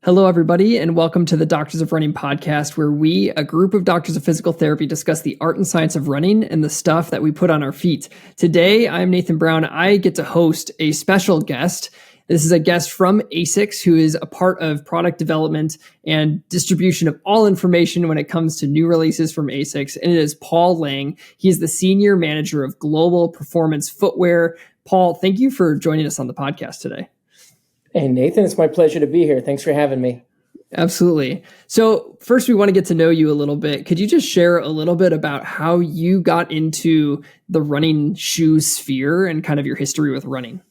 Hello, everybody, and welcome to the Doctors of Running podcast, where we, a group of doctors of physical therapy, discuss the art and science of running and the stuff that we put on our feet. Today, I'm Nathan Brown. I get to host a special guest. This is a guest from ASICS, who is a part of product development and distribution of all information when it comes to new releases from ASICS, and it is Paul Lang. He's the Senior Manager of Global Performance Footwear. Paul, thank you for joining us on the podcast today. Hey, Nathan, it's my pleasure to be here. Thanks for having me. Absolutely. So first, we want to get to know you a little bit. Could you just share a little bit about how you got into the running shoe sphere and kind of your history with running?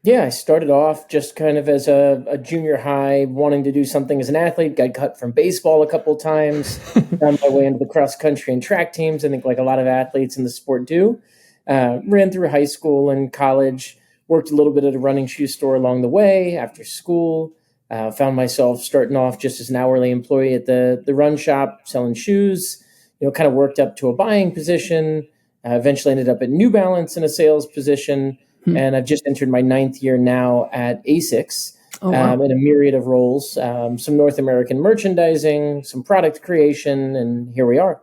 Yeah, I started off just kind of as a junior high, wanting to do something as an athlete. Got cut from baseball a couple of times, found my way into the cross country and track teams. I think like a lot of athletes in the sport do. Ran through high school and college. Worked a little bit at a running shoe store along the way after school. Found myself starting off just as an hourly employee at the run shop selling shoes. Kind of worked up to a buying position. Eventually ended up at New Balance in a sales position. And I've just entered my 9th year now at ASICS in a myriad of roles. Some North American merchandising, some product creation, and here we are.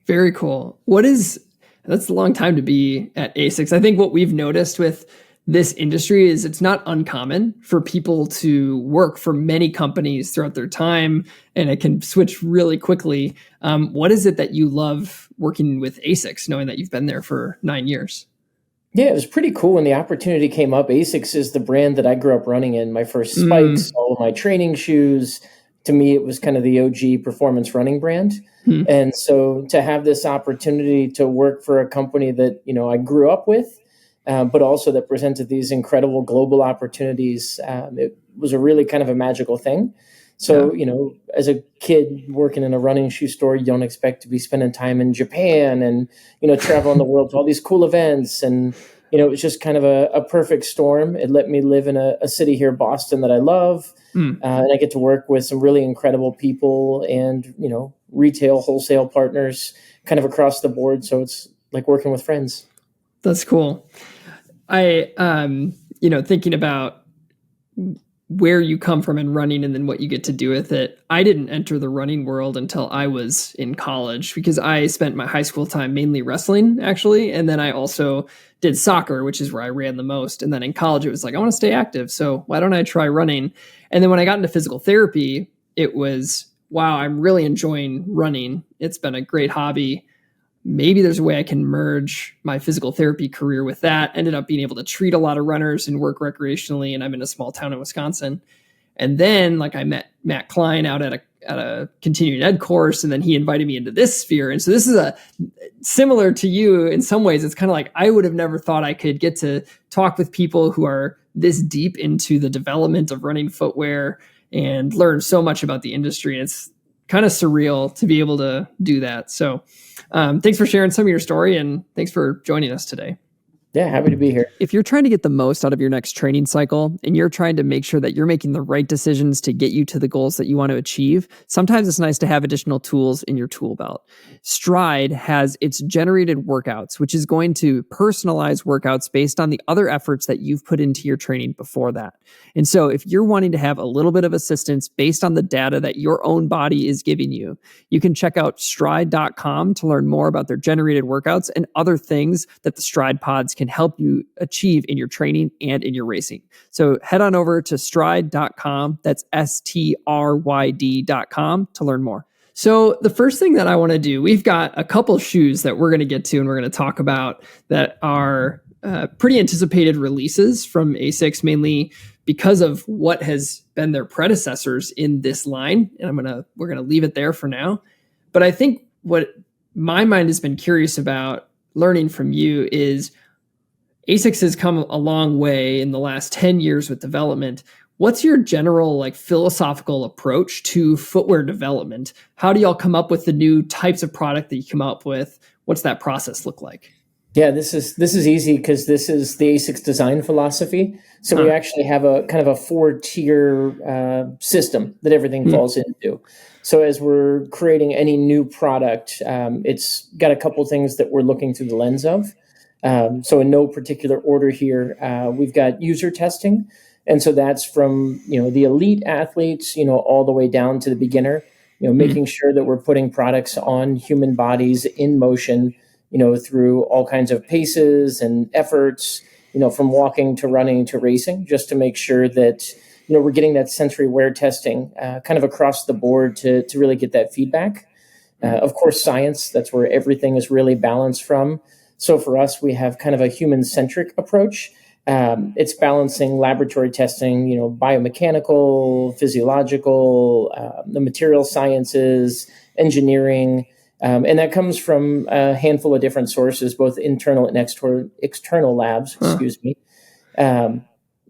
Very cool. That's a long time to be at ASICS. I think what we've noticed with this industry is it's not uncommon for people to work for many companies throughout their time, and it can switch really quickly. What is it that you love working with ASICS, knowing that you've been there for 9 years? Yeah, it was pretty cool when the opportunity came up. ASICS is the brand that I grew up running in. My first spikes, all of my training shoes. To me, it was kind of the OG performance running brand. And so to have this opportunity to work for a company that, I grew up with, but also that presented these incredible global opportunities. It was a really kind of a magical thing. So, as a kid working in a running shoe store, you don't expect to be spending time in Japan and, traveling the world to all these cool events. And, it was just kind of a perfect storm. It let me live in a city here, Boston, that I love. And I get to work with some really incredible people and, retail, wholesale partners kind of across the board. So it's like working with friends. That's cool. I, thinking about where you come from in running and then what you get to do with it. I didn't enter the running world until I was in college because I spent my high school time mainly wrestling, actually. And then I also did soccer, which is where I ran the most. And then in college, it was like, I want to stay active. So why don't I try running? And then when I got into physical therapy, it was, wow, I'm really enjoying running. It's been a great hobby. Maybe there's a way I can merge my physical therapy career with that. Ended up being able to treat a lot of runners and work recreationally. And I'm in a small town in Wisconsin. And then I met Matt Klein out at a continuing ed course. And then he invited me into this sphere. And so this is similar to you in some ways. It's kind of like, I would have never thought I could get to talk with people who are this deep into the development of running footwear and learn so much about the industry. It's kind of surreal to be able to do that. So thanks for sharing some of your story, and thanks for joining us today. Yeah, happy to be here. If you're trying to get the most out of your next training cycle and you're trying to make sure that you're making the right decisions to get you to the goals that you want to achieve, sometimes it's nice to have additional tools in your tool belt. Stride has its generated workouts, which is going to personalize workouts based on the other efforts that you've put into your training before that. And so if you're wanting to have a little bit of assistance based on the data that your own body is giving you, you can check out stride.com to learn more about their generated workouts and other things that the Stride pods can help you achieve in your training and in your racing. So head on over to stride.com. That's stryd.com to learn more. So the first thing that I want to do, we've got a couple shoes that we're going to get to and we're going to talk about that are pretty anticipated releases from ASICS, mainly because of what has been their predecessors in this line. And we're going to leave it there for now. But I think what my mind has been curious about learning from you is ASICS has come a long way in the last 10 years with development. What's your general philosophical approach to footwear development? How do y'all come up with the new types of product that you come up with? What's that process look like? Yeah, this is easy because this is the ASICS design philosophy. So we actually have a kind of a 4-tier system that everything falls into. So as we're creating any new product, it's got a couple things that we're looking through the lens of. So in no particular order here, we've got user testing. And so that's from, the elite athletes, all the way down to the beginner, making sure that we're putting products on human bodies in motion, through all kinds of paces and efforts, from walking to running to racing, just to make sure that, we're getting that sensory wear testing kind of across the board to really get that feedback. Of course, science, that's where everything is really balanced from. So for us, we have kind of a human-centric approach. It's balancing laboratory testing, biomechanical, physiological, the material sciences, engineering, and that comes from a handful of different sources, both internal and external labs, excuse me.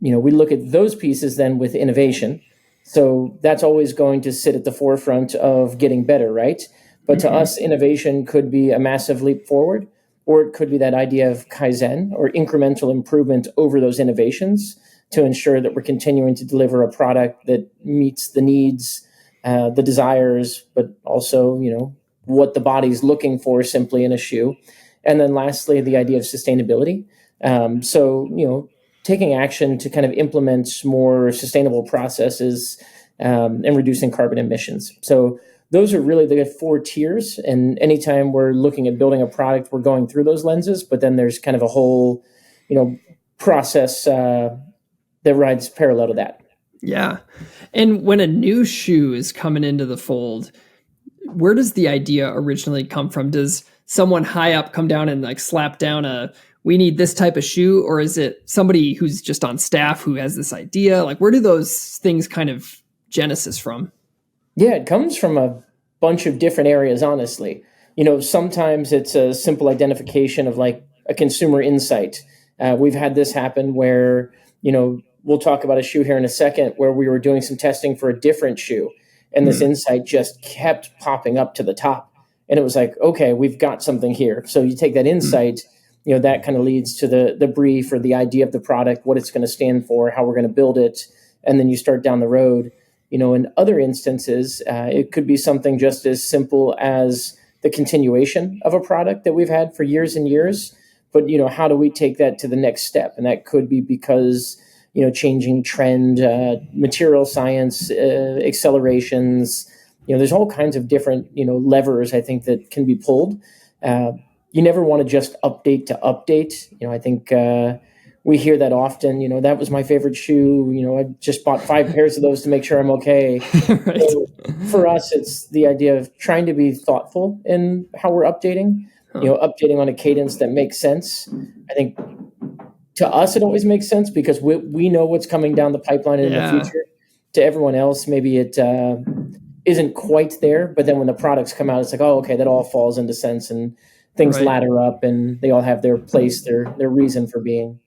We look at those pieces then with innovation. So that's always going to sit at the forefront of getting better, right? But to us, innovation could be a massive leap forward, or it could be that idea of Kaizen or incremental improvement over those innovations to ensure that we're continuing to deliver a product that meets the needs, the desires, but also, what the body's looking for simply in a shoe. And then lastly, the idea of sustainability. Taking action to kind of implement more sustainable processes and reducing carbon emissions. So those are really the 4 tiers. And anytime we're looking at building a product, we're going through those lenses, but then there's kind of a whole, process that rides parallel to that. Yeah. And when a new shoe is coming into the fold, where does the idea originally come from? Does someone high up come down and like slap down we need this type of shoe? Or is it somebody who's just on staff who has this idea? Like, where do those things kind of genesis from? Yeah, it comes from a bunch of different areas, honestly. Sometimes it's a simple identification of like a consumer insight. We've had this happen where, we'll talk about a shoe here in a second, where we were doing some testing for a different shoe. And this insight just kept popping up to the top. And it was like, okay, we've got something here. So you take that insight, that kind of leads to the brief or the idea of the product, what it's going to stand for, how we're going to build it. And then you start down the road. In other instances, it could be something just as simple as the continuation of a product that we've had for years and years. But, how do we take that to the next step? And that could be because, changing trend, material science, accelerations, there's all kinds of different, levers, I think, that can be pulled. You never want to just update to update. I think we hear that often, that was my favorite shoe. I just bought 5 pairs of those to make sure I'm okay. Right. So for us, it's the idea of trying to be thoughtful in how we're updating, updating on a cadence that makes sense. I think to us, it always makes sense because we know what's coming down the pipeline in the future. To everyone else, maybe it isn't quite there. But then when the products come out, it's like, oh, okay, that all falls into sense and things ladder up and they all have their place, their reason for being.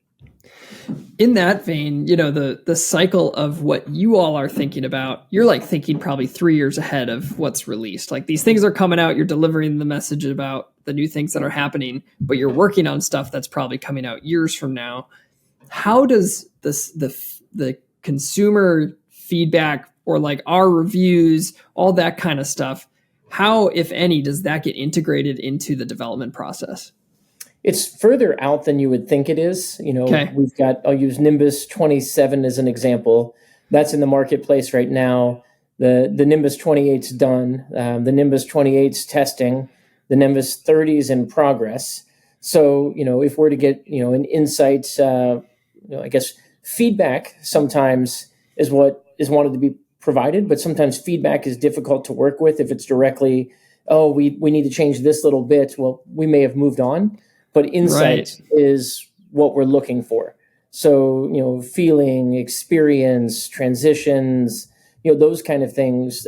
In that vein, the cycle of what you all are thinking about, you're like thinking probably 3 years ahead of what's released. Like these things are coming out, you're delivering the message about the new things that are happening, but you're working on stuff that's probably coming out years from now. How does the consumer feedback or like our reviews, all that kind of stuff, how, if any, does that get integrated into the development process? It's further out than you would think it is. We've got, I'll use Nimbus 27 as an example. That's in the marketplace right now. The Nimbus 28's done. The Nimbus 28's testing. The Nimbus 30's in progress. So, if we're to get, an insight, I guess feedback sometimes is what is wanted to be provided, but sometimes feedback is difficult to work with if it's directly, oh, we need to change this little bit. Well, we may have moved on. But insight is what we're looking for. So, feeling, experience, transitions, those kind of things,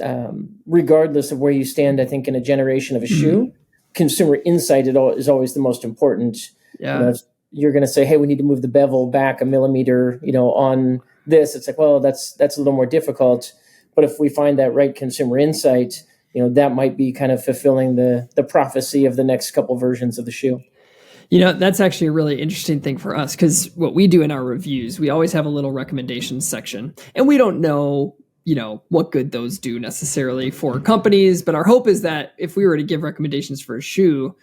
regardless of where you stand, I think in a generation of a shoe, consumer insight is always the most important. Yeah. If you're going to say, hey, we need to move the bevel back a millimeter, on this. It's like, well, that's a little more difficult. But if we find that right consumer insight, that might be kind of fulfilling the prophecy of the next couple versions of the shoe. That's actually a really interesting thing for us because what we do in our reviews, we always have a little recommendations section and we don't know, what good those do necessarily for companies. But our hope is that if we were to give recommendations for a shoe,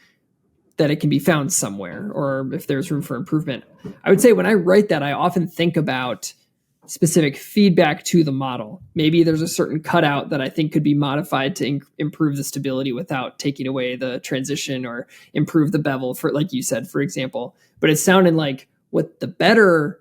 that it can be found somewhere or if there's room for improvement. I would say when I write that, I often think about specific feedback to the model. Maybe there's a certain cutout that I think could be modified to improve the stability without taking away the transition or improve the bevel, for, like you said, for example. But it sounded like what the better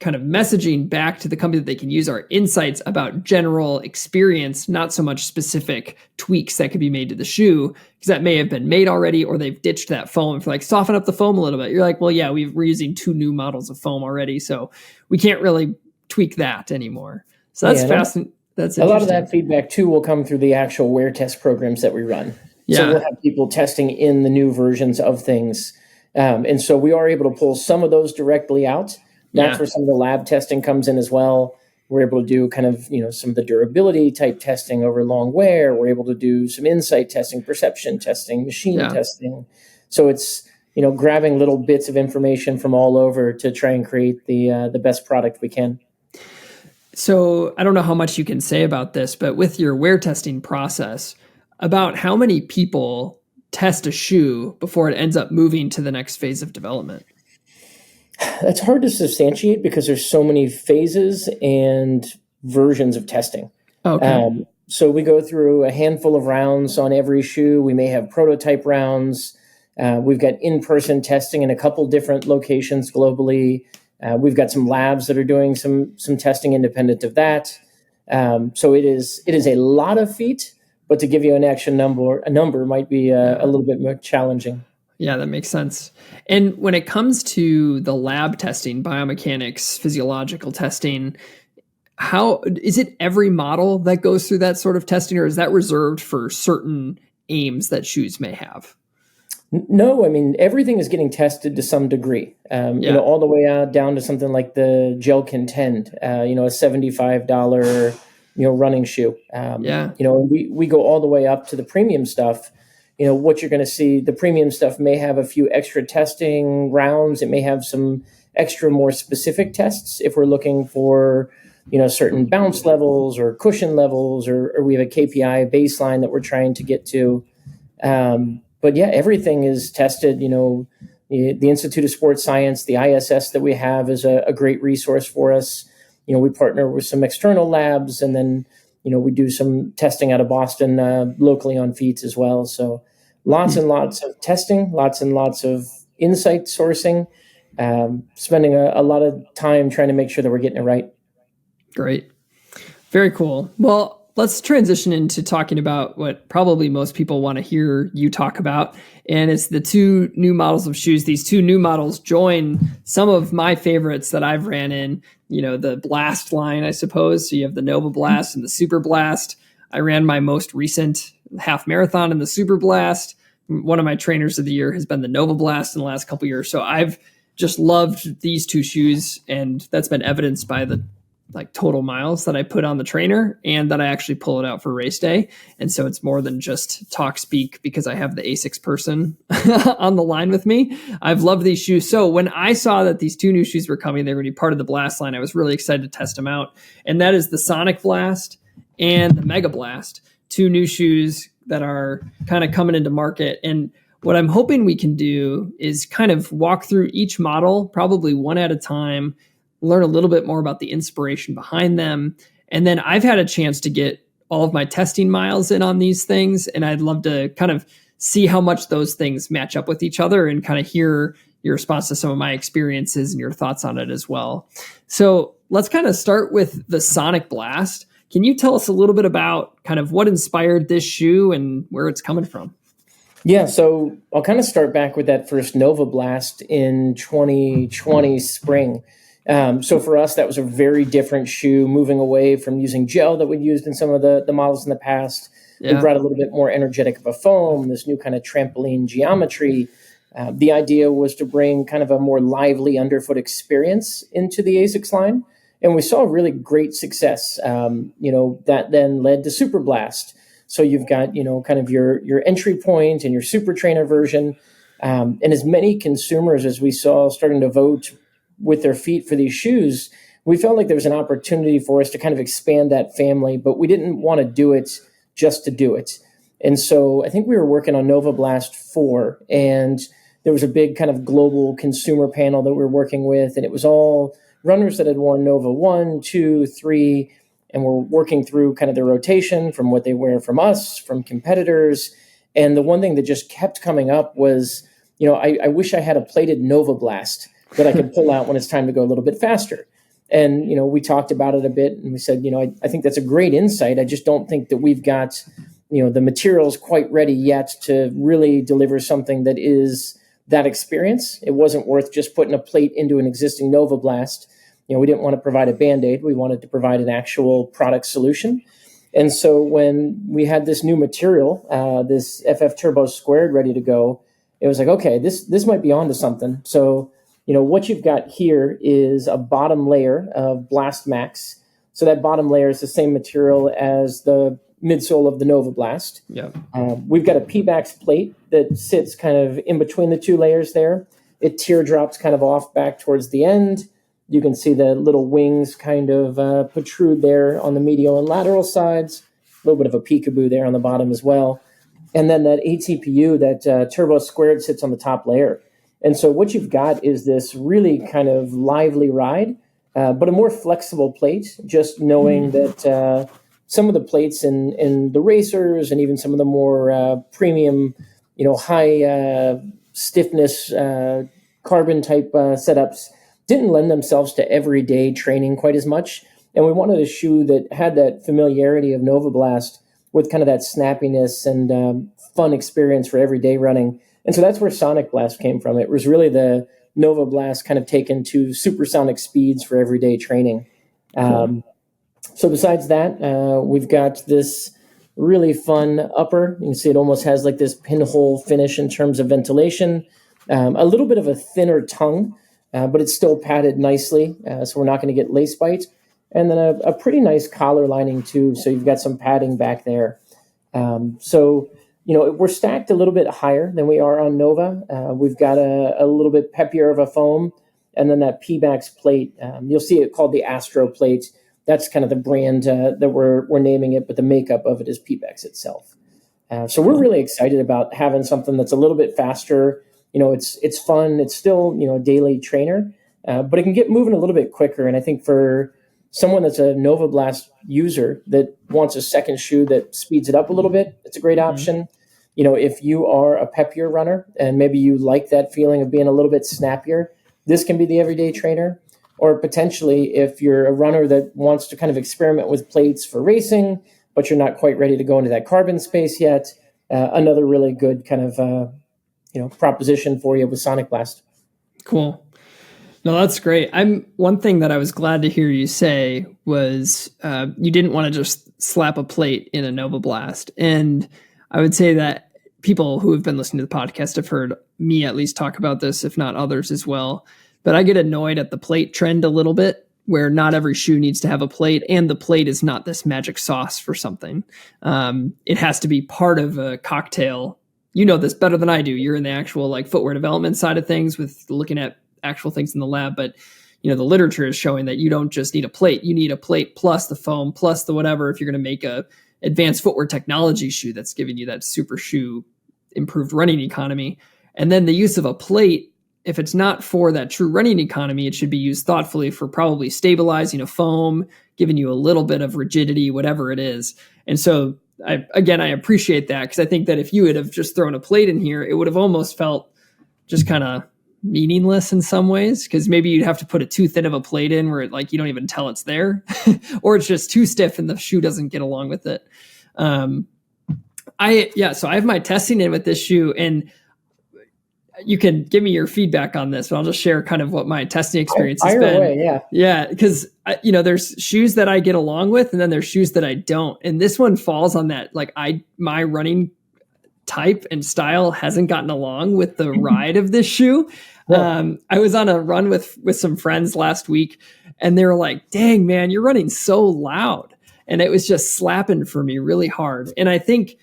kind of messaging back to the company that they can use are insights about general experience, not so much specific tweaks that could be made to the shoe, because that may have been made already, or they've ditched that foam for like soften up the foam a little bit. You're like, well, yeah, we're using 2 new models of foam already, so we can't really tweak that anymore. So that's fascinating. That's a lot of that feedback too will come through the actual wear test programs that we run. Yeah. So we'll have people testing in the new versions of things. And so we are able to pull some of those directly out. That's where some of the lab testing comes in as well. We're able to do kind of, some of the durability type testing over long wear. We're able to do some insight testing, perception testing, machine testing. So it's, grabbing little bits of information from all over to try and create the best product we can. So I don't know how much you can say about this, but with your wear testing process, about how many people test a shoe before it ends up moving to the next phase of development? That's hard to substantiate because there's so many phases and versions of testing. Okay. So we go through a handful of rounds on every shoe. We may have prototype rounds. We've got in-person testing in a couple different locations globally. We've got some labs that are doing some testing independent of that. So it is a lot of feet, but to give you an actual number might be a little bit more challenging. Yeah, that makes sense. And when it comes to the lab testing, biomechanics, physiological testing, how is it every model that goes through that sort of testing, or is that reserved for certain aims that shoes may have? No, I mean, everything is getting tested to some degree, all the way out down to something like the Gel Contend, a $75, running shoe. We go all the way up to the premium stuff. What you're going to see, the premium stuff may have a few extra testing rounds. It may have some extra more specific tests if we're looking for, certain bounce levels or cushion levels, or we have a KPI baseline that we're trying to get to. But yeah, everything is tested. The Institute of Sports Science, the ISS that we have is a great resource for us. We partner with some external labs, and then, we do some testing out of Boston locally on feet as well. So lots and lots of testing, lots and lots of insight sourcing, spending a lot of time trying to make sure that we're getting it right. Great. Very cool. Well, let's transition into talking about what probably most people want to hear you talk about. And it's the 2 new models of shoes. These 2 new models join some of my favorites that I've ran in, the Blast line, I suppose. So you have the Novablast and the Superblast. I ran my most recent half marathon in the Superblast. One of my trainers of the year has been the Novablast in the last couple of years. So I've just loved these 2 shoes, and that's been evidenced by the total miles that I put on the trainer and that I actually pull it out for race day. And so it's more than just talk speak because I have the ASICS person on the line with me. I've loved these shoes. So when I saw that these 2 new shoes were coming, they were going to be part of the Blast line, I was really excited to test them out. And that is the Sonicblast and the Megablast, 2 new shoes that are kind of coming into market. And what I'm hoping we can do is kind of walk through each model, probably one at a time, learn a little bit more about the inspiration behind them. And then I've had a chance to get all of my testing miles in on these things. And I'd love to kind of see how much those things match up with each other and kind of hear your response to some of my experiences and your thoughts on it as well. So let's kind of start with the Sonicblast. Can you tell us a little bit about kind of what inspired this shoe and where it's coming from? Yeah, so I'll kind of start back with that first Novablast in 2020 spring. So for us, that was a very different shoe, moving away from using gel that we'd used in some of the models in the past. Yeah. We brought a little bit more energetic of a foam, this new kind of trampoline geometry. The idea was to bring kind of a more lively underfoot experience into the ASICS line. And we saw really great success, that then led to Superblast. So you've got, kind of your entry point and your super trainer version. And as many consumers as we saw starting to vote with their feet for these shoes, we felt like there was an opportunity for us to kind of expand that family, but we didn't want to do it just to do it. And so I think we were working on Novablast 4, and there was a big kind of global consumer panel that we were working with, and it was all runners that had worn Nova 1, 2, 3, and we're working through kind of their rotation from what they wear from us, from competitors. And the one thing that just kept coming up was, I wish I had a plated Novablast that I could pull out when it's time to go a little bit faster. And, we talked about it a bit, and we said, I think that's a great insight. I just don't think that we've got, the materials quite ready yet to really deliver something that is that experience. It wasn't worth just putting a plate into an existing Novablast. We didn't want to provide a Band-Aid. We wanted to provide an actual product solution. And so when we had this new material, this FF Turbo² ready to go, it was like, okay, this might be onto something. So, what you've got here is a bottom layer of Blast Max. So that bottom layer is the same material as the midsole of the Novablast. Yeah. We've got a PEBAX plate that sits kind of in between the two layers there. It teardrops kind of off back towards the end. You can see the little wings kind of protrude there on the medial and lateral sides. A little bit of a peekaboo there on the bottom as well. And then that ATPU, that Turbo² sits on the top layer. And so what you've got is this really kind of lively ride, but a more flexible plate, just knowing that some of the plates in the racers and even some of the more premium, high stiffness carbon type setups didn't lend themselves to everyday training quite as much. And we wanted a shoe that had that familiarity of Novablast with kind of that snappiness and fun experience for everyday running. And so that's where Sonicblast came from. It was really the Novablast kind of taken to supersonic speeds for everyday training. So besides that, we've got this really fun upper. You can see it almost has like this pinhole finish in terms of ventilation. A little bit of a thinner tongue, but it's still padded nicely, so we're not going to get lace bite. And then a pretty nice collar lining too, so you've got some padding back there. So, we're stacked a little bit higher than we are on Nova. We've got a little bit peppier of a foam, and then that PEBAX plate. You'll see it called the Astro plate. That's kind of the brand that we're naming it, but the makeup of it is PEBAX itself. So we're really excited about having something that's a little bit faster. It's fun. It's still, a daily trainer, but it can get moving a little bit quicker. And I think for someone that's a Novablast user that wants a second shoe that speeds it up a little bit, it's a great option. If you are a peppier runner and maybe you like that feeling of being a little bit snappier, this can be the everyday trainer. Or potentially if you're a runner that wants to kind of experiment with plates for racing, but you're not quite ready to go into that carbon space yet, another really good kind of proposition for you with Sonicblast. Cool. No, that's great. One thing that I was glad to hear you say was you didn't want to just slap a plate in a Novablast. And I would say that people who have been listening to the podcast have heard me at least talk about this, if not others as well. But I get annoyed at the plate trend a little bit, where not every shoe needs to have a plate, and the plate is not this magic sauce for something. It has to be part of a cocktail. You know this better than I do. You're in the actual footwear development side of things with looking at actual things in the lab, but the literature is showing that you don't just need a plate. You need a plate plus the foam plus the whatever if you're going to make a advanced footwear technology shoe that's giving you that super shoe improved running economy. And then the use of a plate, if it's not for that true running economy, it should be used thoughtfully for probably stabilizing a foam, giving you a little bit of rigidity, whatever it is. And so I appreciate that, because I think that if you would have just thrown a plate in here, it would have almost felt just kind of meaningless in some ways, because maybe you'd have to put a too thin of a plate in where you don't even tell it's there, or it's just too stiff and the shoe doesn't get along with it. So I have my testing in with this shoe, and you can give me your feedback on this, but I'll just share kind of what my testing experience has been. Away, yeah, because there's shoes that I get along with, and then there's shoes that I don't, and this one falls on that. My running type and style hasn't gotten along with the ride of this shoe. Yeah. I was on a run with some friends last week, and they were like, "Dang, man, you're running so loud," and it was just slapping for me really hard. And I think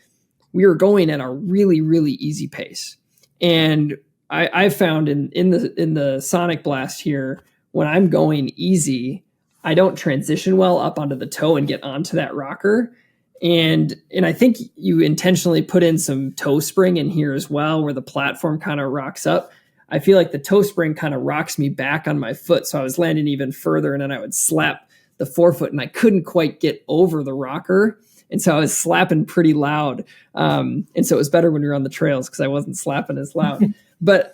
we were going at a really, really easy pace. And I found in the Sonicblast here, when I'm going easy, I don't transition well up onto the toe and get onto that rocker. And I think you intentionally put in some toe spring in here as well, where the platform kind of rocks up. I feel like the toe spring kind of rocks me back on my foot. So I was landing even further, and then I would slap the forefoot, and I couldn't quite get over the rocker. And so I was slapping pretty loud. And so it was better when we were on the trails because I wasn't slapping as loud. But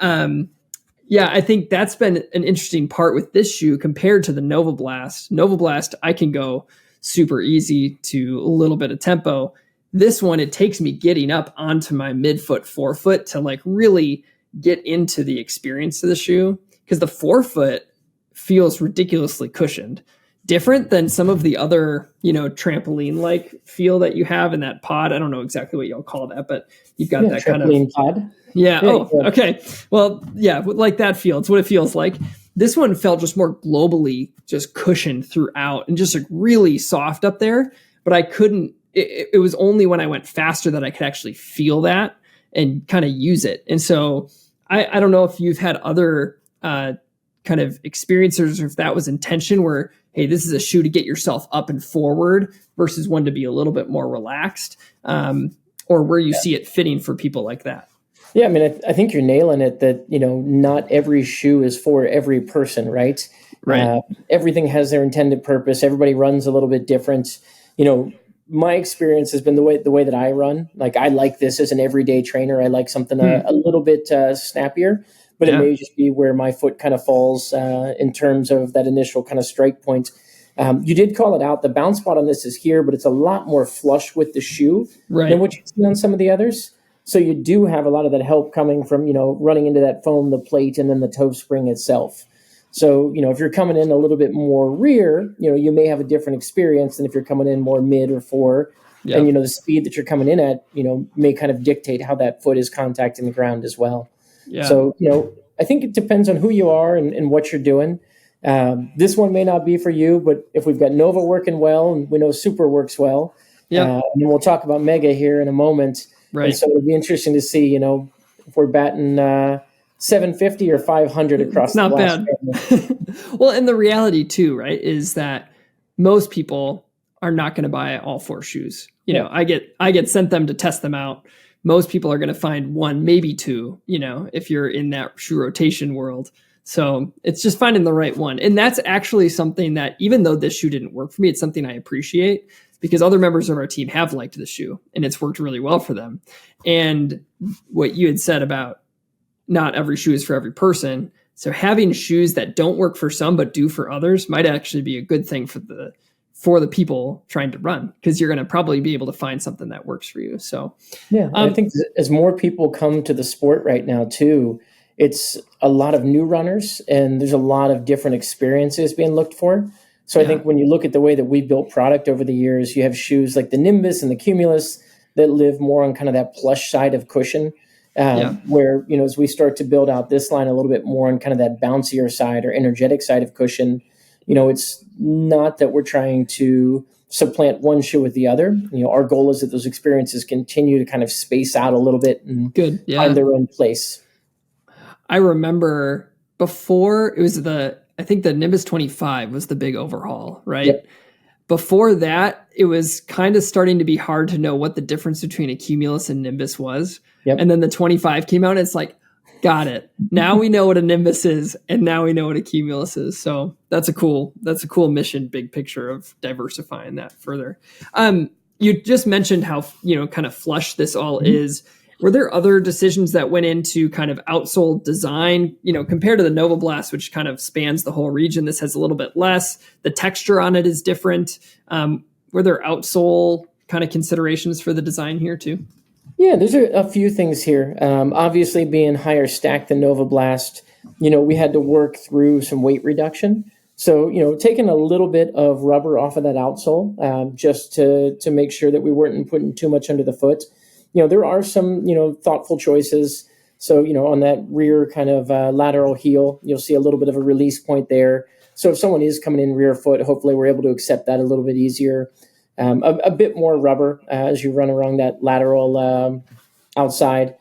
yeah, I think that's been an interesting part with this shoe compared to the Novablast. Novablast, I can go super easy to a little bit of tempo. This one, it takes me getting up onto my midfoot, forefoot to like really get into the experience of the shoe, because the forefoot feels ridiculously cushioned. Different than some of the other, trampoline-like feel that you have in that pod. I don't know exactly what y'all call that, but you've got that kind of trampoline pod. Yeah. Oh, okay. Well, yeah, like that feel. It's what it feels like. This one felt just more globally just cushioned throughout and just like really soft up there. But I couldn't, it was only when I went faster that I could actually feel that and kind of use it. And so I don't know if you've had other kind of experiences or if that was intention where, hey, this is a shoe to get yourself up and forward versus one to be a little bit more relaxed, or where you see it fitting for people like that. Yeah, I mean, I think you're nailing it that, not every shoe is for every person, right? Right. Everything has their intended purpose. Everybody runs a little bit different. My experience has been the way that I run. Like, I like this as an everyday trainer. I like something a little bit snappier, but it may just be where my foot kind of falls in terms of that initial kind of strike point. You did call it out. The bounce spot on this is here, but it's a lot more flush with the shoe than what you see on some of the others. So you do have a lot of that help coming from, running into that foam, the plate, and then the toe spring itself. So, if you're coming in a little bit more rear, you may have a different experience than if you're coming in more mid or fore. Yep. And, the speed that you're coming in at, may kind of dictate how that foot is contacting the ground as well. Yeah. So, I think it depends on who you are and what you're doing. This one may not be for you, but if we've got Nova working well and we know Super works well, and we'll talk about Mega here in a moment. Right. And so it'll be interesting to see, if we're batting 750 or 500 across the blast. Not bad. Well, and the reality too, right, is that most people are not going to buy all four shoes. I get sent them to test them out. Most people are going to find one, maybe two, if you're in that shoe rotation world. So it's just finding the right one. And that's actually something that, even though this shoe didn't work for me, it's something I appreciate because other members of our team have liked the shoe and it's worked really well for them. And what you had said about not every shoe is for every person. So having shoes that don't work for some but do for others might actually be a good thing for the people trying to run, because you're going to probably be able to find something that works for you. So I think as more people come to the sport right now too, it's a lot of new runners and there's a lot of different experiences being looked for. So I think when you look at the way that we built product over the years, you have shoes like the Nimbus and the Cumulus that live more on kind of that plush side of cushion, where, as we start to build out this line a little bit more on kind of that bouncier side or energetic side of cushion, it's not that we're trying to supplant one shoe with the other. Our goal is that those experiences continue to kind of space out a little bit and find their own place. I remember before it was I think the Nimbus 25 was the big overhaul, right? Yep. Before that, it was kind of starting to be hard to know what the difference between a Cumulus and Nimbus was. Yep. And then the 25 came out and it's like, got it. Now we know what a Nimbus is and now we know what a Cumulus is. So that's a cool mission, big picture of diversifying that further. You just mentioned how, kind of flush this all is. Were there other decisions that went into kind of outsole design, compared to the Novablast, which kind of spans the whole region? This has a little bit less. The texture on it is different. Were there outsole kind of considerations for the design here too? Yeah, there's a few things here. Obviously, being higher stacked than Novablast, we had to work through some weight reduction. So, taking a little bit of rubber off of that outsole just to make sure that we weren't putting too much under the foot. There are some, thoughtful choices. So, on that rear kind of lateral heel, you'll see a little bit of a release point there. So if someone is coming in rear foot, hopefully we're able to accept that a little bit easier. A bit more rubber as you run around that lateral outside,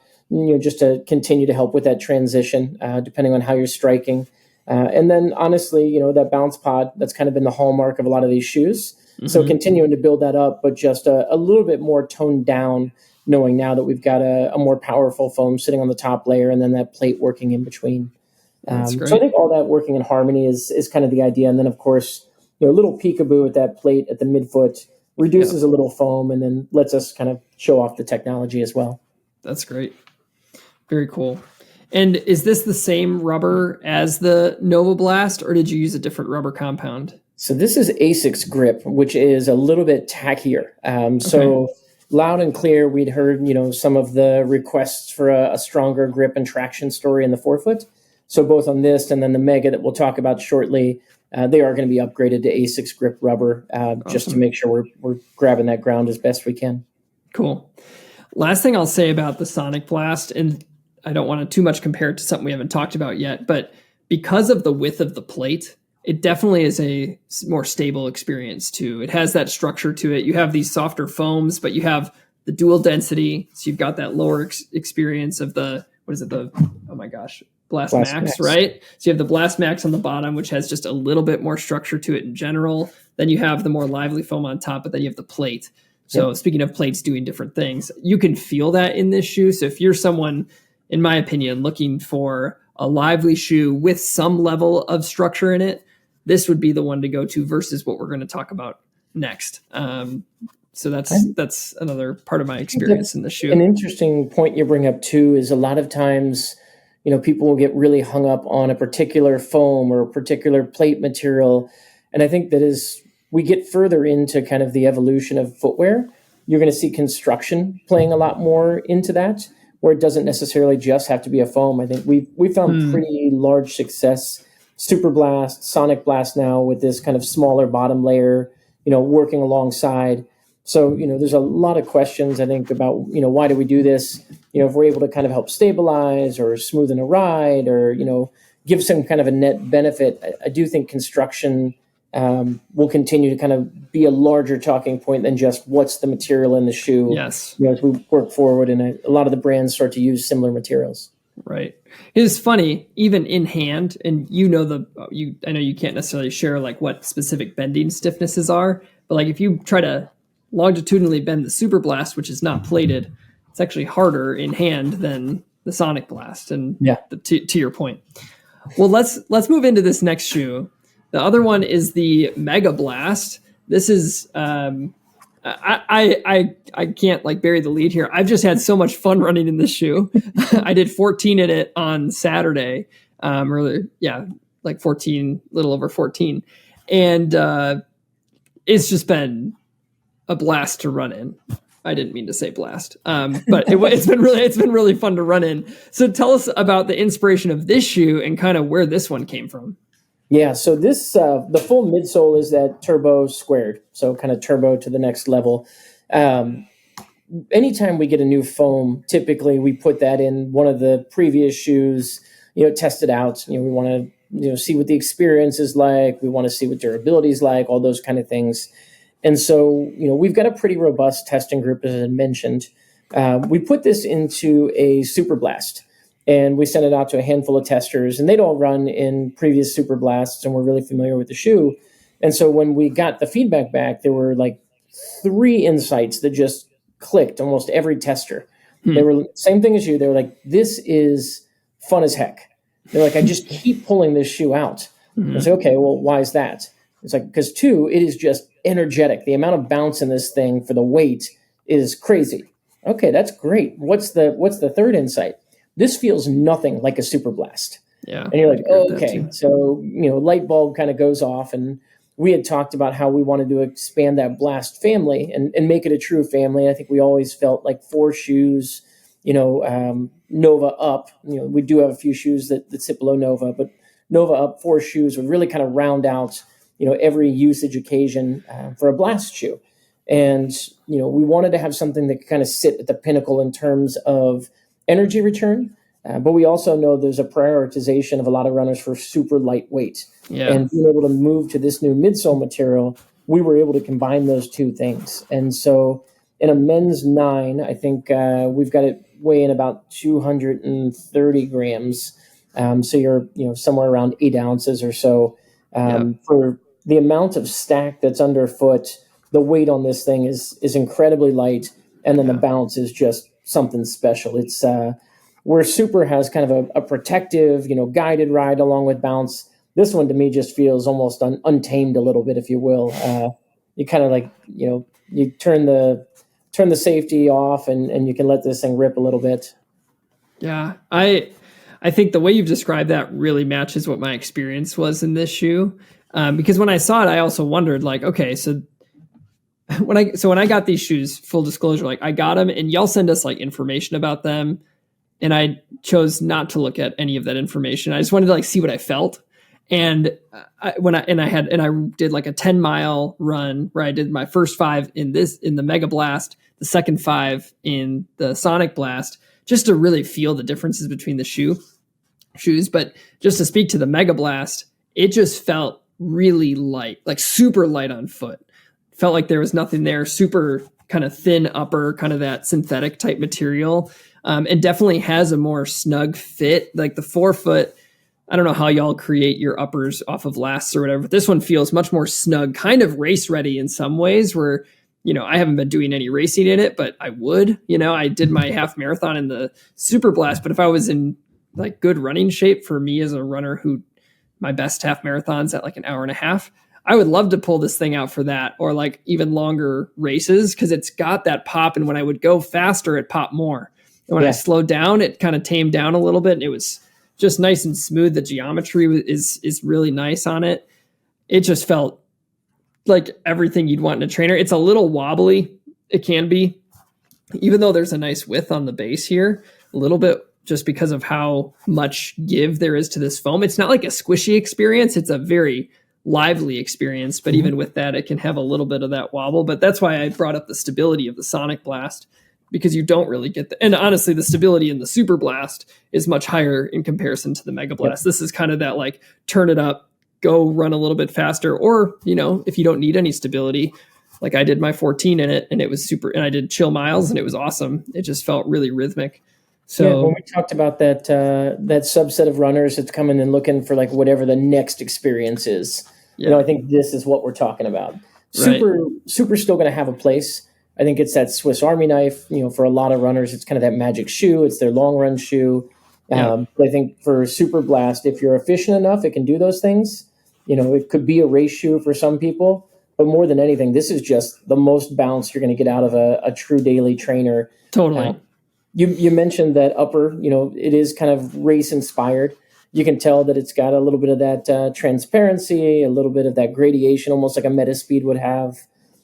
just to continue to help with that transition, depending on how you're striking. And then honestly, that bounce pod, that's kind of been the hallmark of a lot of these shoes. So continuing to build that up, but just a little bit more toned down, knowing now that we've got a more powerful foam sitting on the top layer and then that plate working in between. That's great. So I think all that working in harmony is kind of the idea. And then, of course, a little peekaboo at that plate at the midfoot reduces a little foam and then lets us kind of show off the technology as well. That's great. Very cool. And is this the same rubber as the Novablast, or did you use a different rubber compound? So this is ASICS grip, which is a little bit tackier. So loud and clear, we'd heard, some of the requests for a stronger grip and traction story in the forefoot. So both on this and then the Mega that we'll talk about shortly, they are going to be upgraded to ASICS grip rubber just to make sure we're grabbing that ground as best we can. Cool. Last thing I'll say about the Sonicblast, and I don't want to too much compare it to something we haven't talked about yet, but because of the width of the plate, it definitely is a more stable experience too. It has that structure to it. You have these softer foams, but you have the dual density. So you've got that lower experience of Blast Max, right? So you have the Blast Max on the bottom, which has just a little bit more structure to it in general. Then you have the more lively foam on top, but then you have the plate. So speaking of plates doing different things, you can feel that in this shoe. So if you're someone, in my opinion, looking for a lively shoe with some level of structure in it, this would be the one to go to versus what we're going to talk about next. So that's another part of my experience in the shoe. An interesting point you bring up too is a lot of times, people will get really hung up on a particular foam or a particular plate material. And I think that as we get further into kind of the evolution of footwear, you're going to see construction playing a lot more into that, where it doesn't necessarily just have to be a foam. I think we found pretty large success. Superblast, Sonicblast now with this kind of smaller bottom layer, working alongside. So, there's a lot of questions, I think, about, why do we do this? If we're able to kind of help stabilize or smoothen a ride or, give some kind of a net benefit, I do think construction will continue to kind of be a larger talking point than just what's the material in the shoe. Yes. As we work forward and a lot of the brands start to use similar materials. Right. It's funny, even in hand, and I know you can't necessarily share like what specific bending stiffnesses are, but like if you try to longitudinally bend the Superblast, which is not plated, it's actually harder in hand than the Sonicblast. And to your point. Well, let's move into this next shoe. The other one is the Megablast. This is I can't like bury the lead here. I've just had so much fun running in this shoe. I did 14 in it on Saturday. Like 14, little over 14. And it's just been a blast to run in. I didn't mean to say blast, but it's been really fun to run in. So tell us about the inspiration of this shoe and kind of where this one came from. Yeah, so this the full midsole is that Turbo², so kind of turbo to the next level. Anytime we get a new foam, typically we put that in one of the previous shoes, test it out. We want to see what the experience is like. We want to see what durability is like, all those kind of things. And so, we've got a pretty robust testing group, as I mentioned. We put this into a Superblast, and we sent it out to a handful of testers, and they'd all run in previous Superblasts and were really familiar with the shoe. And so when we got the feedback back, there were like 3 insights that just clicked almost every tester. They were same thing as you. They were like, this is fun as heck. They're like, I just keep pulling this shoe out. I was like, okay, well, why is that? It's like, because 2, it is just energetic. The amount of bounce in this thing for the weight is crazy. Okay, that's great. What's the third insight? This feels nothing like a Superblast. Yeah. And you're like, oh, okay. So, light bulb kind of goes off. And we had talked about how we wanted to expand that Blast family and make it a true family. I think we always felt like 4 shoes, Nova up. We do have a few shoes that sit below Nova, but Nova up 4 shoes would really kind of round out every usage occasion for a Blast shoe. And, we wanted to have something that could kind of sit at the pinnacle in terms of energy return. But we also know there's a prioritization of a lot of runners for super lightweight. Yeah. And being able to move to this new midsole material, we were able to combine those 2 things. And so in a men's 9, I think we've got it weighing about 230 grams. So you're, somewhere around 8 ounces or so for the amount of stack that's underfoot, the weight on this thing is incredibly light, and then the bounce is just something special. It's where Super has kind of a protective, guided ride along with bounce. This one to me just feels almost untamed a little bit, if you will. You kind of like, you turn the safety off and you can let this thing rip a little bit. Yeah, I think the way you've described that really matches what my experience was in this shoe. Because when I saw it, I also wondered, like, okay, so when I got these shoes, full disclosure, like I got them and y'all send us like information about them, and I chose not to look at any of that information. I just wanted to like see what I felt. And I did like a 10-mile run where I did my first 5 in the Megablast, the second 5 in the Sonicblast, just to really feel the differences between the shoes. But just to speak to the Megablast, it just felt really light, like super light on foot. Felt like there was nothing there, super kind of thin upper, kind of that synthetic type material. And definitely has a more snug fit. Like the forefoot, I don't know how y'all create your uppers off of lasts or whatever, but this one feels much more snug, kind of race ready in some ways where, I haven't been doing any racing in it, but I would, I did my half marathon in the Superblast, but if I was in like good running shape, for me as a runner who my best half marathons at like an hour and a half, I would love to pull this thing out for that, or like even longer races, because it's got that pop. And when I would go faster, it popped more. And when I slowed down, it kind of tamed down a little bit, and it was just nice and smooth. The geometry is really nice on it. It just felt like everything you'd want in a trainer. It's a little wobbly. It can be, even though there's a nice width on the base here, a little bit, just because of how much give there is to this foam. It's not like a squishy experience. It's a very lively experience, but even with that, it can have a little bit of that wobble. But that's why I brought up the stability of the Sonicblast, because you don't really get and honestly, the stability in the Superblast is much higher in comparison to the Megablast. Yep. This is kind of that like turn it up, go run a little bit faster, or if you don't need any stability, like I did my 14 in it, and it was super, and I did chill miles, and it was awesome. It just felt really rhythmic. So when we talked about that subset of runners that's coming and looking for like whatever the next experience is, I think this is what we're talking about. Super's still going to have a place. I think it's that Swiss Army knife. For a lot of runners, it's kind of that magic shoe. It's their long run shoe. But I think for Superblast, if you're efficient enough, it can do those things. It could be a race shoe for some people, but more than anything, this is just the most bounce you're going to get out of a true daily trainer. Totally. You mentioned that upper, it is kind of race inspired. You can tell that it's got a little bit of that transparency, a little bit of that gradation, almost like a Metaspeed would have.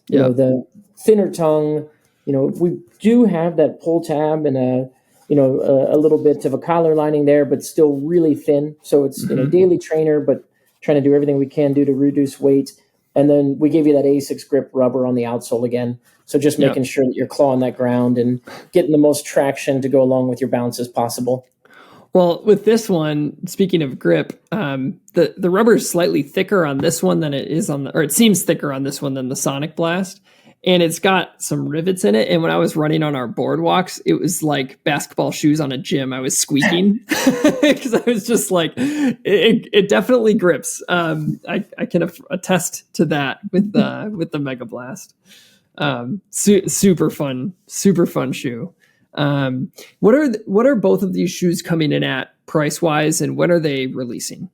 The thinner tongue. We do have that pull tab and a little bit of a collar lining there, but still really thin. So it's daily trainer, but trying to do everything we can do to reduce weight. And then we gave you that ASICS grip rubber on the outsole again. So just making sure that you're clawing that ground and getting the most traction to go along with your bounce as possible. Well, with this one, speaking of grip, the rubber is slightly thicker on this one than it is or it seems thicker on this one than the Sonicblast. And it's got some rivets in it. And when I was running on our boardwalks, it was like basketball shoes on a gym. I was squeaking because I was just like, it definitely grips. I can attest to that with the Megablast. Super fun shoe. What are both of these shoes coming in at price wise, and when are they releasing?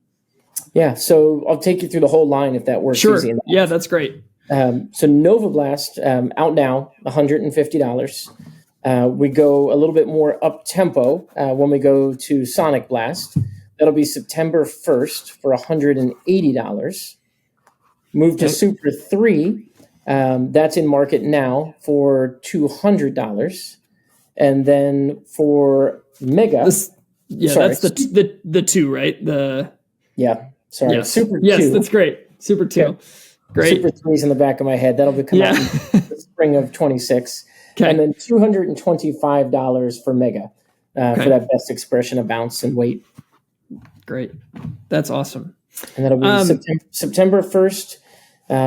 Yeah, so I'll take you through the whole line if that works. Sure. Easy enough. Yeah, that's great. So Novablast out now, $150. We go a little bit more up tempo when we go to Sonicblast. That'll be September 1st for $180. Move to Super 3. That's in market now for $200. And then for Mega, that's the 2, right? Super 2. Yes, that's great. Super 2. Okay. Great. Super 3's in the back of my head. That'll come out in the spring of 26. Okay. And then $225 for Mega for that best expression of bounce and weight. Great. That's awesome. And that'll be September 1st,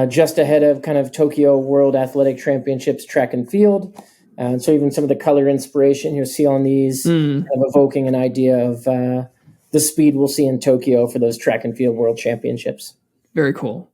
just ahead of kind of Tokyo World Athletic Championships track and field. So even some of the color inspiration you'll see on these kind of evoking an idea of the speed we'll see in Tokyo for those track and field world championships. Very cool.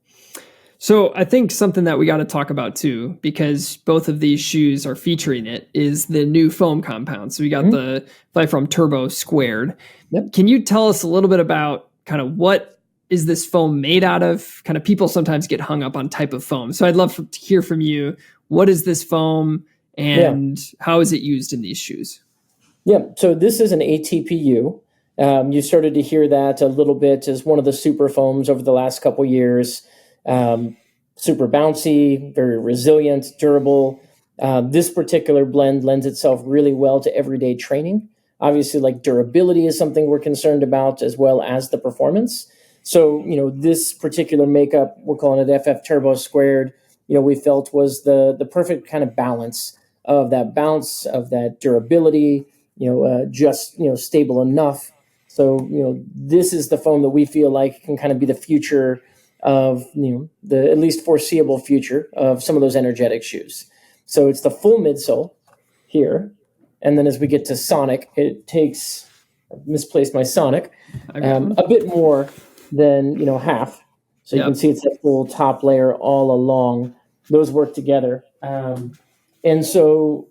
So I think something that we got to talk about too, because both of these shoes are featuring it, is the new foam compound. So we got the Flyfoam Turbo². Yep. Can you tell us a little bit about kind of what is this foam made out of? Kind of people sometimes get hung up on type of foam. So I'd love to hear from you. What is this foam and how is it used in these shoes? Yeah, so this is an ATPU. You started to hear that a little bit as one of the super foams over the last couple years. Super bouncy, very resilient, durable. This particular blend lends itself really well to everyday training. Obviously, like durability is something we're concerned about, as well as the performance. So, this particular makeup, we're calling it FF Turbo², we felt was the perfect kind of balance of that bounce, of that durability, just, stable enough. So, this is the foam that we feel like can kind of be the future of, the at least foreseeable future of some of those energetic shoes. So it's the full midsole here. And then as we get to Sonic, it takes, I've misplaced my Sonic, a bit more than, half. So you can see it's that full top layer all along. Those work together. And so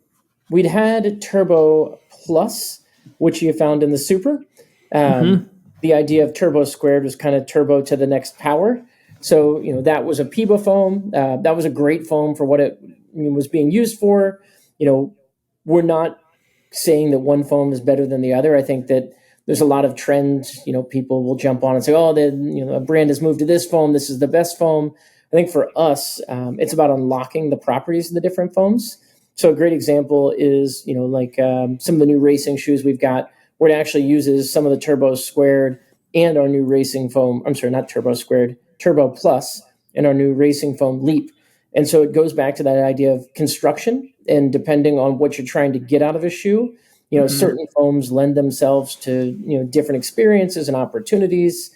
we'd had Turbo Plus, which you found in the Super. The idea of Turbo² was kind of turbo to the next power. So, that was a PEBA foam. That was a great foam for what it was being used for. We're not saying that one foam is better than the other. I think that there's a lot of trends. People will jump on and say, oh, a brand has moved to this foam. This is the best foam. I think for us, it's about unlocking the properties of the different foams. So a great example is, some of the new racing shoes we've got, where it actually uses some of the Turbo² and our new racing foam. I'm sorry, not Turbo², Turbo Plus and our new racing foam Leap. And so it goes back to that idea of construction, and depending on what you're trying to get out of a shoe, certain foams lend themselves to, different experiences and opportunities.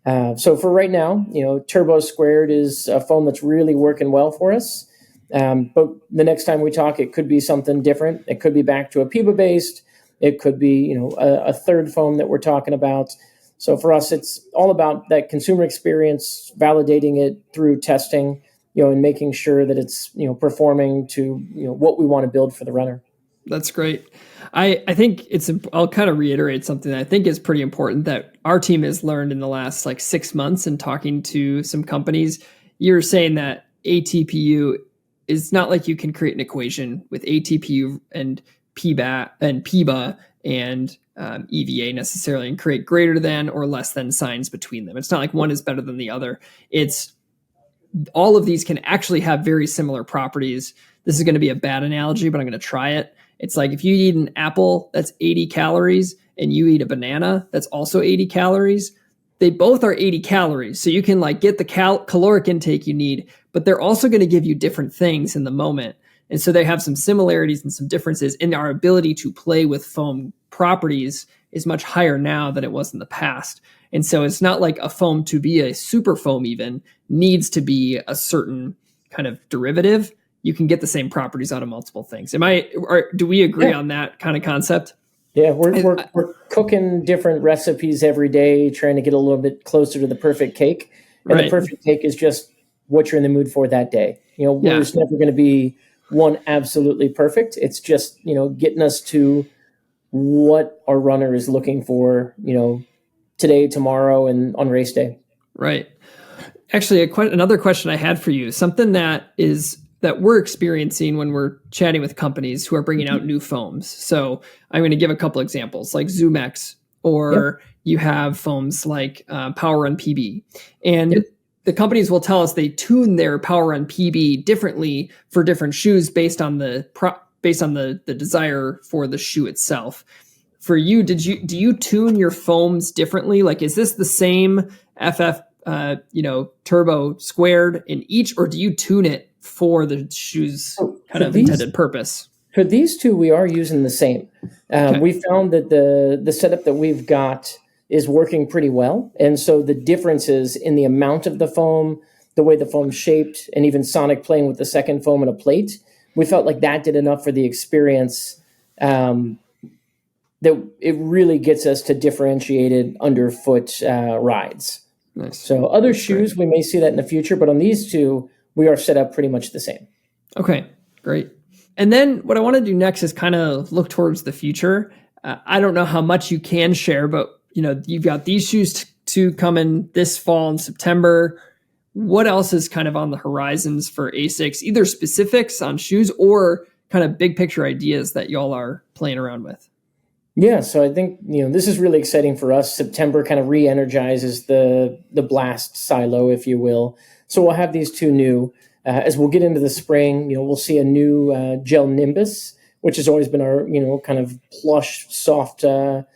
So for right now, Turbo² is a foam that's really working well for us. But the next time we talk, it could be something different. It could be back to a PEBA based. It could be, a third foam that we're talking about. So for us, it's all about that consumer experience, validating it through testing, and making sure that it's, performing to, what we want to build for the runner. That's great. I think I'll kind of reiterate something that I think is pretty important that our team has learned in the last 6 months and talking to some companies. You're saying that ATPU is not like you can create an equation with ATPU and PEBA and EVA necessarily and create greater than or less than signs between them. It's not like one is better than the other. It's all of these can actually have very similar properties. This is going to be a bad analogy, but I'm going to try it. It's like if you eat an apple that's 80 calories and you eat a banana that's also 80 calories, they both are 80 calories. So you can get the caloric intake you need, but they're also going to give you different things in the moment. And so they have some similarities and some differences in our ability to play with foam properties is much higher now than it was in the past. And so it's not like a foam to be a super foam even needs to be a certain kind of derivative. You can get the same properties out of multiple things. Do we agree on that kind of concept? Yeah, we're cooking different recipes every day, trying to get a little bit closer to the perfect cake. And the perfect cake is just what you're in the mood for that day. There's never going to be one absolutely perfect. It's just, getting us to what our runner is looking for, today, tomorrow, and on race day. Right. Actually, another question I had for you, something that we're experiencing when we're chatting with companies who are bringing out new foams. So I'm going to give a couple examples like ZoomX, or you have foams like Power Run PB. And the companies will tell us they tune their Power Run PB differently for different shoes based on the desire for the shoe itself. For you, do you tune your foams differently? Is this the same FF Turbo² in each, or do you tune it for the shoe's intended purpose? For these two, we are using the same. We found that the setup that we've got is working pretty well. And so the differences in the amount of the foam, the way the foam's shaped, and even Sonic playing with the second foam and a plate, we felt like that did enough for the experience that it really gets us to differentiated underfoot rides. Nice. So other That's shoes, great. we may see that in the future, but on these two, we are set up pretty much the same. Okay, great. And then what I want to do next is kind of look towards the future. I don't know how much you can share, but you've got these shoes to come in this fall in September. What else is kind of on the horizons for ASICS, either specifics on shoes or kind of big picture ideas that y'all are playing around with? Yeah, so I think this is really exciting for us. September kind of re-energizes the Blast silo, if you will. So we'll have these two new. As we'll get into the spring, we'll see a new gel Nimbus, which has always been our kind of plush, soft, kind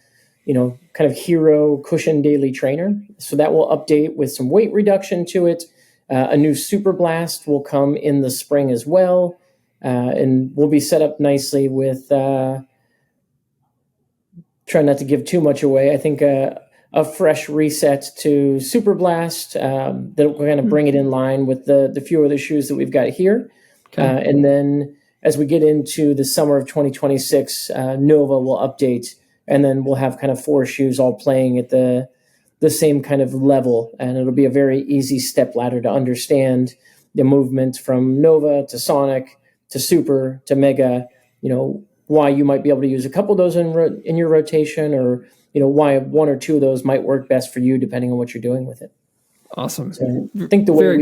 of hero cushion daily trainer. So that will update with some weight reduction to it. A new Superblast will come in the spring as well, and we'll be set up nicely with. Try not to give too much away. I think a fresh reset to Superblast that will kind of bring it in line with the few other shoes that we've got here. Okay. And then as we get into the summer of 2026, Nova will update, and then we'll have kind of 4 shoes all playing at the same kind of level, and it'll be a very easy step ladder to understand the movement from Nova to Sonic to Super to Mega, why you might be able to use a couple of those in your rotation, or why 1 or 2 of those might work best for you depending on what you're doing with it. Awesome. So I think the way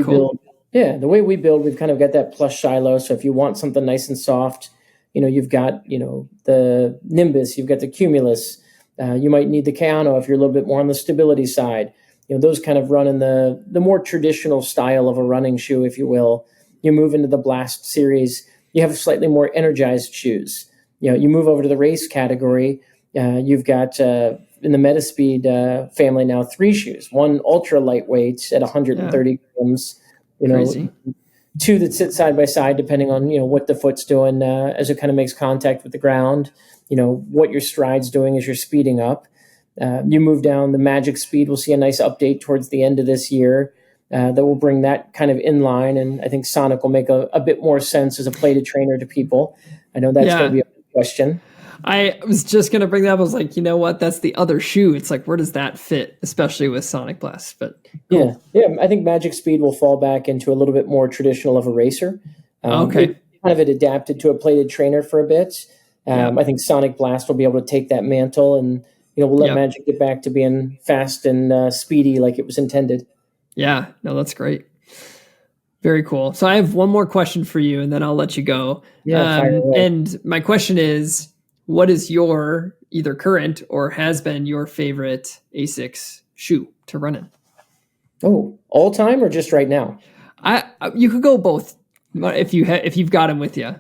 we build, we've kind of got that plush silo. So if you want something nice and soft, you've got the Nimbus, you've got the Cumulus, you might need the Kayano if you're a little bit more on the stability side. Those kind of run in the more traditional style of a running shoe, if you will. You move into the Blast series, you have slightly more energized shoes. You move over to the race category, you've got in the Metaspeed family now 3 shoes. 1 ultra lightweight at 130 grams, Crazy. 2 that sit side by side depending on what the foot's doing as it kind of makes contact with the ground. What your stride's doing as you're speeding up. You move down the Magic Speed. We'll see a nice update towards the end of this year that will bring that kind of in line, and I think Sonic will make a bit more sense as a plated trainer to people. I know that's going to be a question. I was just going to bring that up. I was like, what? That's the other shoe. It's like, where does that fit, especially with Sonicblast? But cool. Yeah. I think Magic Speed will fall back into a little bit more traditional of a racer. Okay. Kind of it adapted to a plated trainer for a bit. I think Sonicblast will be able to take that mantle, and we'll let Magic get back to being fast and speedy like it was intended. Yeah. No, that's great. Very cool. So I have one more question for you, and then I'll let you go. And my question is, what is your either current or has been your favorite ASICS shoe to run in? Oh, all time or just right now? You could go both if you've got them with you.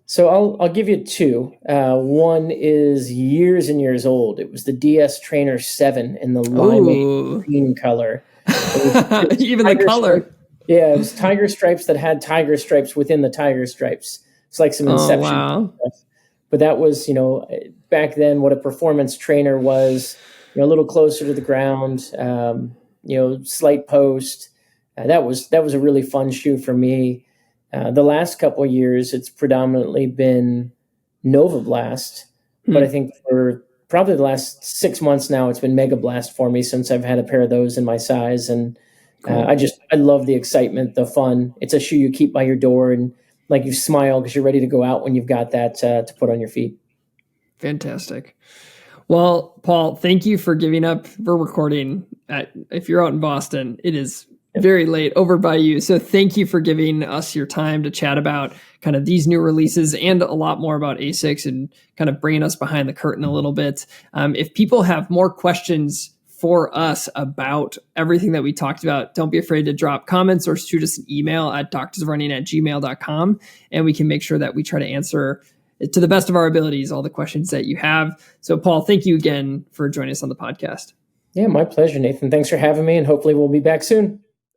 So I'll give you 2. One is years and years old. It was the DS Trainer 7 in the limeade green color. Even the color. Yeah, it was tiger stripes that had tiger stripes within the tiger stripes. It's like some Inception. Wow. But that was, back then what a performance trainer was, a little closer to the ground, slight post. That was a really fun shoe for me. The last couple of years, it's predominantly been Novablast, but I think for probably the last 6 months now, it's been Megablast for me since I've had a pair of those in my size. And cool. I love the excitement, the fun. It's a shoe you keep by your door, and like you smile because you're ready to go out when you've got that to put on your feet. Fantastic. Well, Paul, thank you for giving up. We're recording if you're out in Boston, it is very late over by you. So thank you for giving us your time to chat about kind of these new releases and a lot more about ASICS and kind of bringing us behind the curtain a little bit. If people have more questions for us about everything that we talked about, don't be afraid to drop comments or shoot us an email at doctorsofrunning@gmail.com, and we can make sure that we try to answer to the best of our abilities all the questions that you have. So Paul, thank you again for joining us on the podcast. Yeah, my pleasure, Nathan. Thanks for having me, and hopefully we'll be back soon.